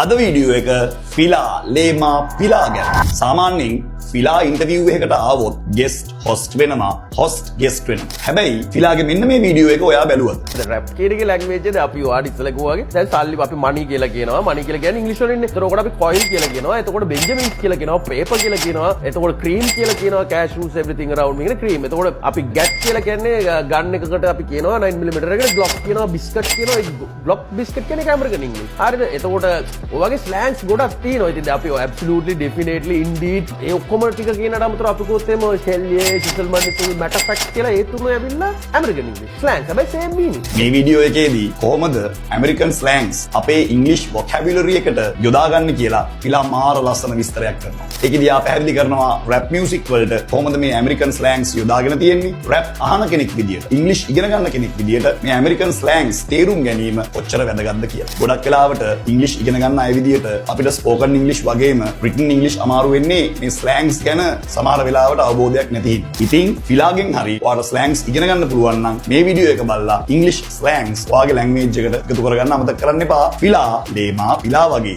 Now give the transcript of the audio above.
අද වීඩියෝ එක ෆිලා ලේමා පිලා ගැන. සාමාන්‍යයෙන් ෆිලා ඉන්ටර්විව් එකකට ආවොත් ගෙස්ට් හොස්ට් වෙනවා, හොස්ට් ගෙස්ට් වෙනවා. හැබැයි ෆිලාගේ මෙන්න මේ වීඩියෝ එක ඔයා බැලුවද? රැප් කියන එකේ ලැන්ග්වේජ් එකද අපි ඔයාට ඉස්සෙල්ලා කිව්වාගේ දැන් සල්ලි අපි මනි කියලා කියනවා. මනි කියලා කියන්නේ ඉංග්‍රීසි වලින් නේ. එතකොට අපි කොයින් කියලා කියනවා. එතකොට බෙන්ජමින්ස් කියලා කියනවා. පේපර් කියලා කියනවා. එතකොට ක්‍රීම් කියලා කියනවා. කැෂූස් එවරිතිං අරවුන්ඩ් මේකනේ ක්‍රීම්. එතකොට අපි ගැට් කියලා කියන්නේ ගන් එකකට අපි කියනවා 9mm එකට ග්ලොක් කියනවා. බිස්කට් කියනවා. ග්ලොක් බිස්කට් කියන්නේ ඇමරිකන් ඉංග්‍රීසි. හරිද? එතකොට ඔය වගේ ස්ලෑන්ග්ස් ගොඩක් තියෙනවා. ඉතින් අපි absolutely definitely indeed ඒ ඔක්කොම ටික කියනට අමතරව අපි කොහොත් එම ෂෙල්ලියේ සිසල් මන්ඩිස් මැටර් ෆැක්ට් කියලා ඒ තුන ඇවිල්ලා ඇමරිකන් ඉංග්‍රීසි ස්ලෑන්ග්ස්. හැබැයි same meaning. මේ වීඩියෝ එකේදී කොහොමද ඇමරිකන් ස්ලෑන්ග්ස් අපේ ඉංග්‍රීසි වොකැබියුලරි එකට යොදාගන්නේ කියලා ෆිලා මාර ලස්සන විස්තරයක් කරනවා. ඒකෙදී ආ පැහැදිලි කරනවා රැප් මියුසික් වලට කොහොමද මේ ඇමරිකන් ස්ලෑන්ග්ස් යොදාගෙන තියෙන්නේ. රැප් අහන කෙනෙක් විදියට, ඉංග්‍රීසි ඉගෙන ගන්න කෙනෙක් විදියට මේ ඇමරිකන් ස්ලෑන්ග්ස් තේරුම් ගැනීම කොච්චර වැදගත්ද කියලා. ගොඩක් වෙලාවට ඉංග්‍රීසි ඉගෙන ගන්න අය විදියට අපිට ස්පෝකන් ඉංග්‍රීසි වගේම රිටන් ඉංග්‍රීසි අමාරු වෙන්නේ මේ ස්ලෑන්ග්ස් ගැන සමහර වෙලාවට අවබෝධයක් නැති හින්දා. ඉතින් ෆිලාගෙන් හරි ඔයාලට ස්ලෑන්ග්ස් ඉගෙන ගන්න පුළුවන් නම් මේ වීඩියෝ එක බලලා ඉංග්‍රීසි ස්ලෑන්ග්ස් ඔයාගේ ලැන්ග්වේජ් එකට එකතු කරගන්න අමතක කරන්න එපා. ෆිලා ලේමා පිලා වගේ